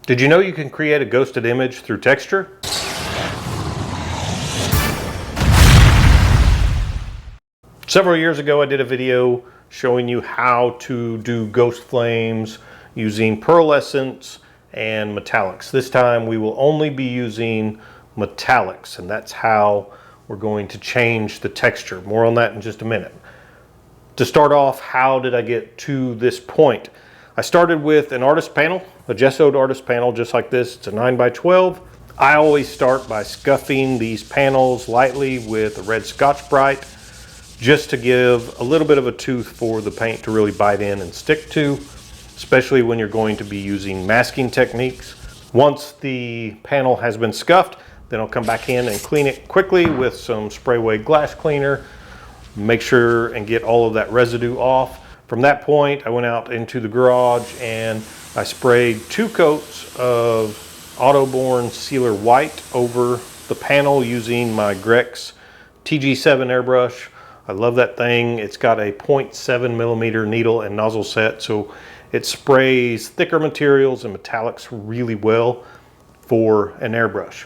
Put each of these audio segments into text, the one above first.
Did you know you can create a ghosted image through texture? Several years ago I did a video showing you how to do ghost flames using pearlescence and metallics. This time we will only be using metallics, and that's how we're going to change the texture. More on that in just a minute. To start off, how did I get to this point? I started with an artist panel, a gessoed artist panel just like this. It's a 9x12. I always start by scuffing these panels lightly with a red Scotch-Brite just to give a little bit of a tooth for the paint to really bite in and stick to, especially when you're going to be using masking techniques. Once the panel has been scuffed, then I'll come back in and clean it quickly with some spray-away glass cleaner. Make sure and get all of that residue off. From that point, I went out into the garage and I sprayed 2 coats of Autoborn Sealer White over the panel using my Grex TG7 airbrush. I love that thing. It's got a 0.7 millimeter needle and nozzle set, so it sprays thicker materials and metallics really well for an airbrush.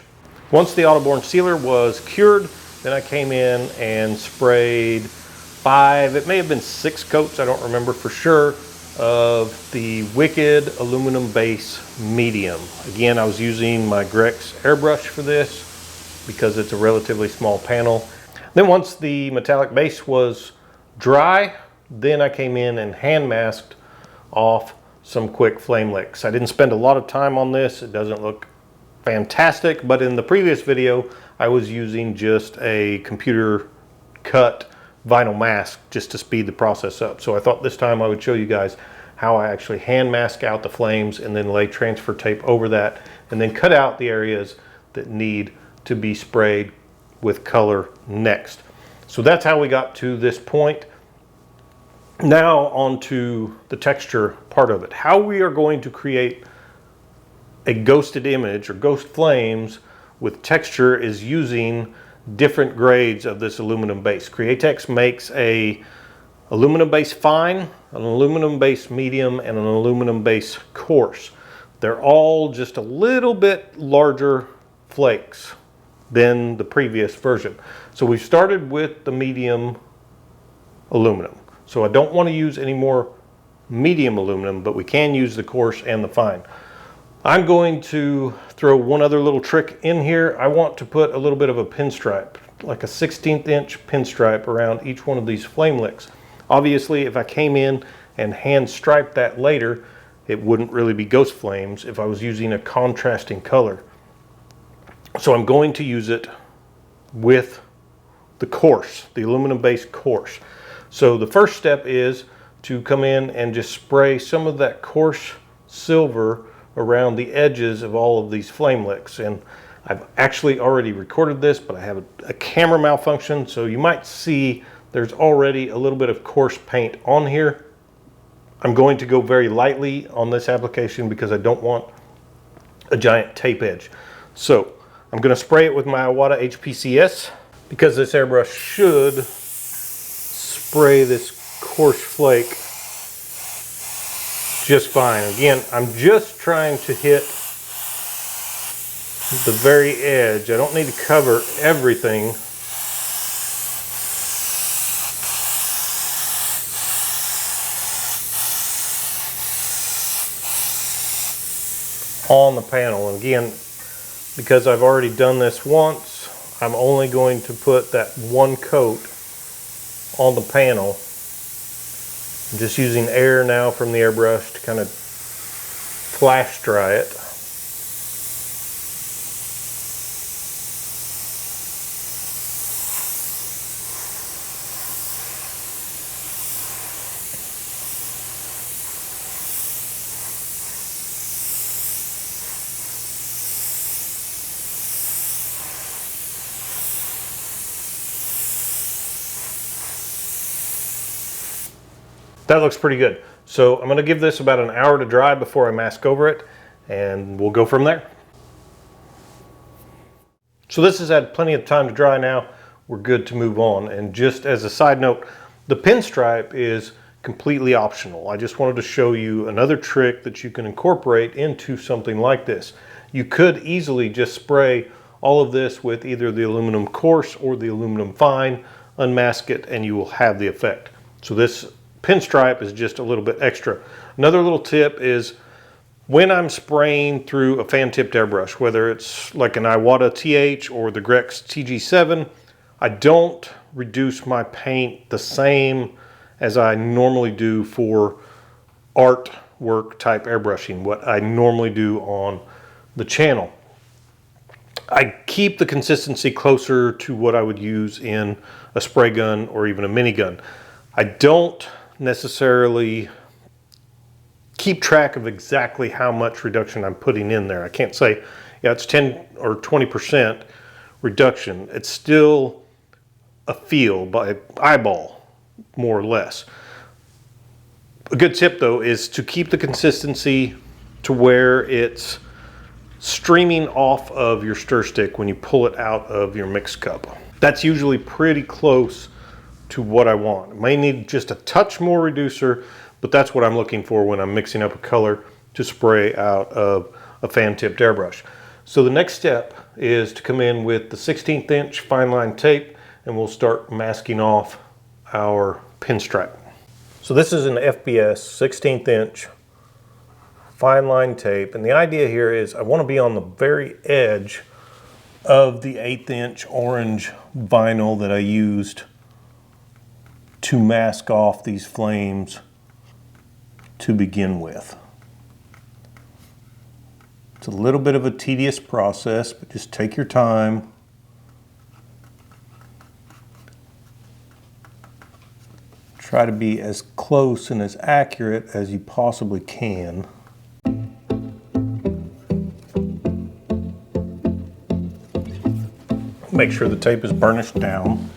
Once the Autoborn sealer was cured, then I came in and sprayed 5, it may have been 6 coats, I don't remember for sure, of the Wicked aluminum base medium. Again, I was using my Grex airbrush for this because it's a relatively small panel. Then once the metallic base was dry, then I came in and hand masked off some quick flame licks. I didn't spend a lot of time on this. It doesn't look fantastic, but in the previous video I was using just a computer cut vinyl mask just to speed the process up. So I thought this time I would show you guys how I actually hand mask out the flames and then lay transfer tape over that and then cut out the areas that need to be sprayed with color next. So that's how we got to this point. Now on to the texture part of it. How we are going to create a ghosted image or ghost flames with texture is using different grades of this aluminum base. Createx makes a aluminum base fine, an aluminum base medium, and an aluminum base coarse. They're all just a little bit larger flakes than the previous version. So we started with the medium aluminum. So I don't want to use any more medium aluminum, but we can use the coarse and the fine. I'm going to throw one other little trick in here. I want to put a little bit of a pinstripe, like a 1/16 inch pinstripe around each one of these flame licks. Obviously, if I came in and hand striped that later, it wouldn't really be ghost flames if I was using a contrasting color. So I'm going to use it with the coarse, the aluminum base coarse. So the first step is to come in and just spray some of that coarse silver around the edges of all of these flame licks. And I've actually already recorded this, but I have a camera malfunction, so you might see there's already a little bit of coarse paint on here. I'm going to go very lightly on this application because I don't want a giant tape edge. So I'm going to spray it with my Iwata HPCS because this airbrush should spray this coarse flake just fine. Again, I'm just trying to hit the very edge. I don't need to cover everything. On the panel. And again, because I've already done this once, I'm only going to put that 1 coat on the panel. I'm just using air now from the airbrush to kind of flash dry it. That looks pretty good. So I'm going to give this about an hour to dry before I mask over it, and we'll go from there. So this has had plenty of time to dry now. We're good to move on. And just as a side note, the pinstripe is completely optional. I just wanted to show you another trick that you can incorporate into something like this. You could easily just spray all of this with either the aluminum coarse or the aluminum fine, unmask it, and you will have the effect. So this pinstripe is just a little bit extra. Another little tip is when I'm spraying through a fan-tipped airbrush, whether it's like an Iwata TH or the Grex TG7, I don't reduce my paint the same as I normally do for artwork type airbrushing, what I normally do on the channel. I keep the consistency closer to what I would use in a spray gun or even a minigun. I don't necessarily keep track of exactly how much reduction I'm putting in there. I can't say, yeah, it's 10 or 20% reduction. It's still a feel by eyeball, more or less. A good tip though is to keep the consistency to where it's streaming off of your stir stick when you pull it out of your mix cup. That's usually pretty close to what I want. I may need just a touch more reducer, but that's what I'm looking for when I'm mixing up a color to spray out of a fan-tipped airbrush. So the next step is to come in with the 16th inch fine line tape, and we'll start masking off our pinstripe. So this is an FBS 16th inch fine line tape, and the idea here is I want to be on the very edge of the 1/8 inch orange vinyl that I used to mask off these flames to begin with. It's a little bit of a tedious process, but just take your time. Try to be as close and as accurate as you possibly can. Make sure the tape is burnished down.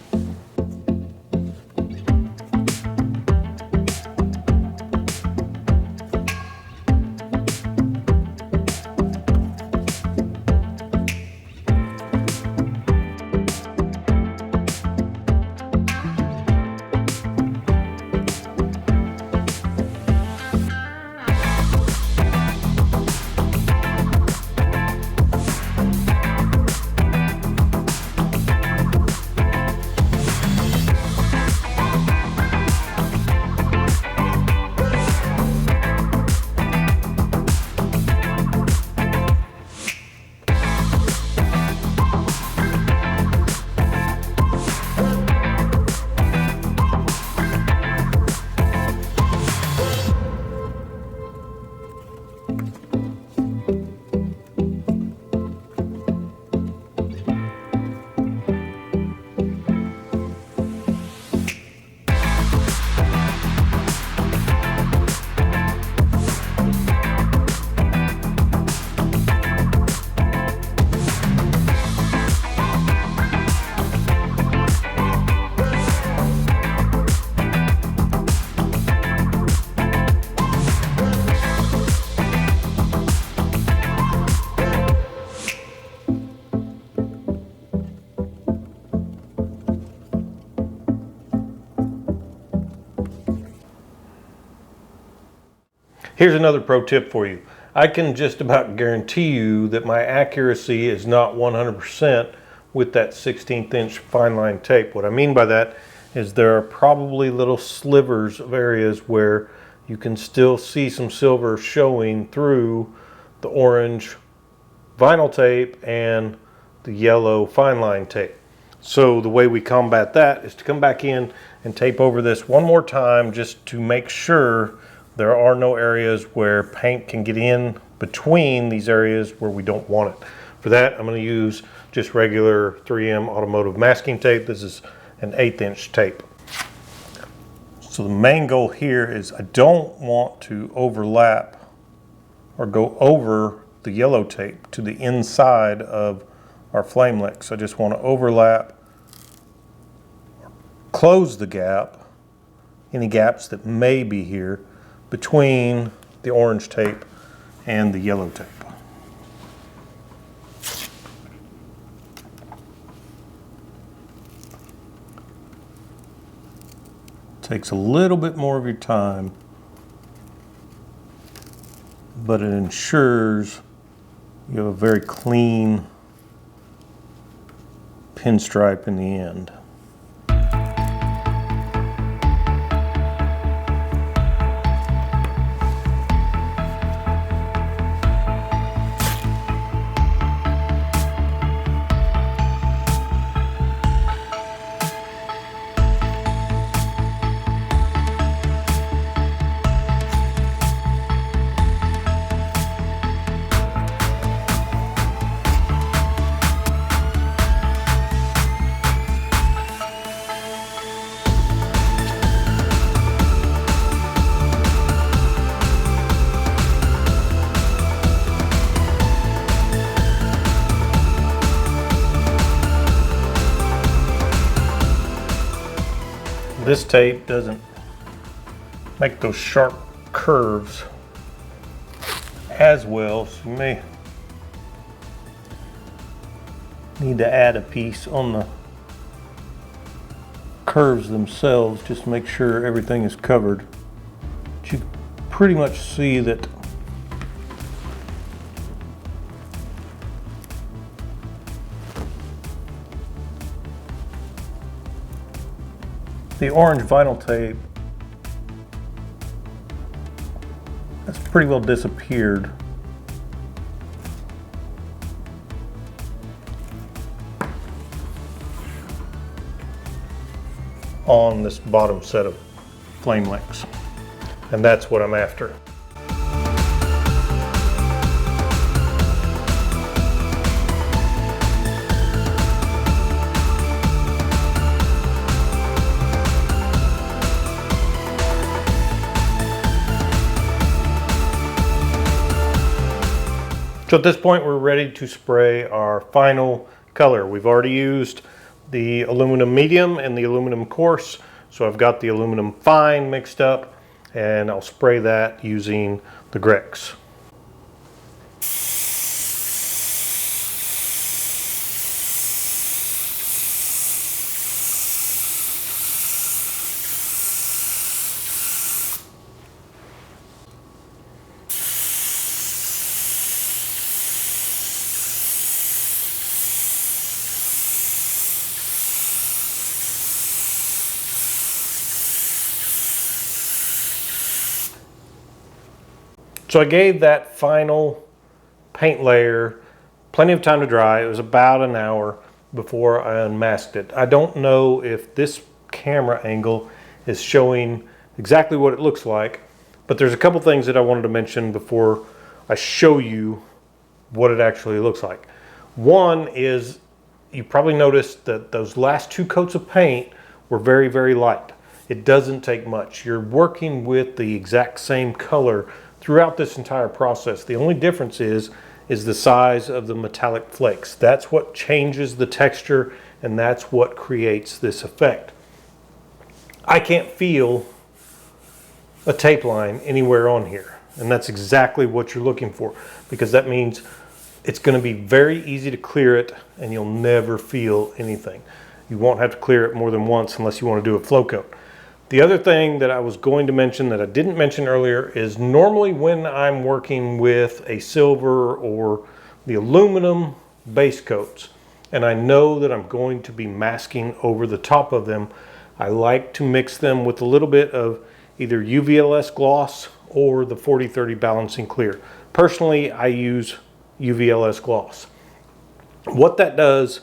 Here's another pro tip for you. I can just about guarantee you that my accuracy is not 100% with that 16th inch fine line tape. What I mean by that is there are probably little slivers of areas where you can still see some silver showing through the orange vinyl tape and the yellow fine line tape. So the way we combat that is to come back in and tape over this one more time just to make sure there are no areas where paint can get in between these areas where we don't want it. For that, I'm going to use just regular 3M automotive masking tape. This is an 1/8 inch tape. So the main goal here is I don't want to overlap or go over the yellow tape to the inside of our flame licks. I just want to overlap, close the gap, any gaps that may be here, between the orange tape and the yellow tape. Takes a little bit more of your time, but it ensures you have a very clean pinstripe in the end. This tape doesn't make those sharp curves as well, so you may need to add a piece on the curves themselves, just make sure everything is covered. But you pretty much see that the orange vinyl tape has pretty well disappeared. On this bottom set of flame links, and that's what I'm after. So at this point, we're ready to spray our final color. We've already used the aluminum medium and the aluminum coarse, so I've got the aluminum fine mixed up, and I'll spray that using the Grex. So I gave that final paint layer plenty of time to dry. It was about an hour before I unmasked it. I don't know if this camera angle is showing exactly what it looks like, but there's a couple things that I wanted to mention before I show you what it actually looks like. One is, you probably noticed that those last two coats of paint were very, very light. It doesn't take much. You're working with the exact same color throughout this entire process. The only difference is the size of the metallic flakes. That's what changes the texture, and that's what creates this effect. I can't feel a tape line anywhere on here, and that's exactly what you're looking for, because that means it's going to be very easy to clear it and you'll never feel anything. You won't have to clear it more than once unless you want to do a flow coat. The other thing that I was going to mention that I didn't mention earlier is normally when I'm working with a silver or the aluminum base coats, and I know that I'm going to be masking over the top of them, I like to mix them with a little bit of either UVLS gloss or the 40-30 balancing clear. Personally, I use UVLS gloss. What that does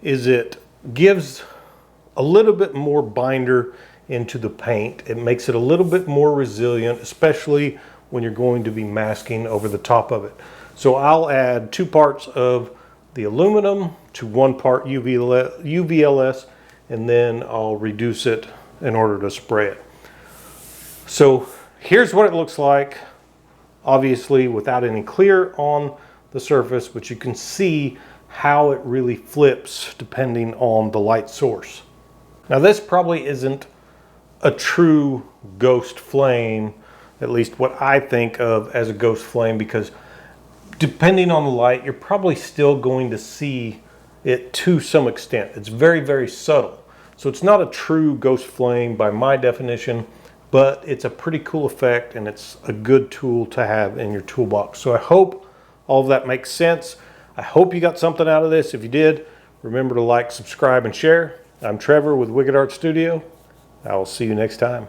is it gives a little bit more binder into the paint. It makes it a little bit more resilient, especially when you're going to be masking over the top of it. So I'll add 2 parts of the aluminum to 1 part UVLS, and then I'll reduce it in order to spray it. So here's what it looks like, obviously without any clear on the surface, but you can see how it really flips depending on the light source. Now this probably isn't a true ghost flame, at least what I think of as a ghost flame, because depending on the light, you're probably still going to see it to some extent. It's very, very subtle. So it's not a true ghost flame by my definition, but it's a pretty cool effect and it's a good tool to have in your toolbox. So I hope all of that makes sense. I hope you got something out of this. If you did, remember to like, subscribe, and share. I'm Trevor with Wicked Art Studio. I will see you next time.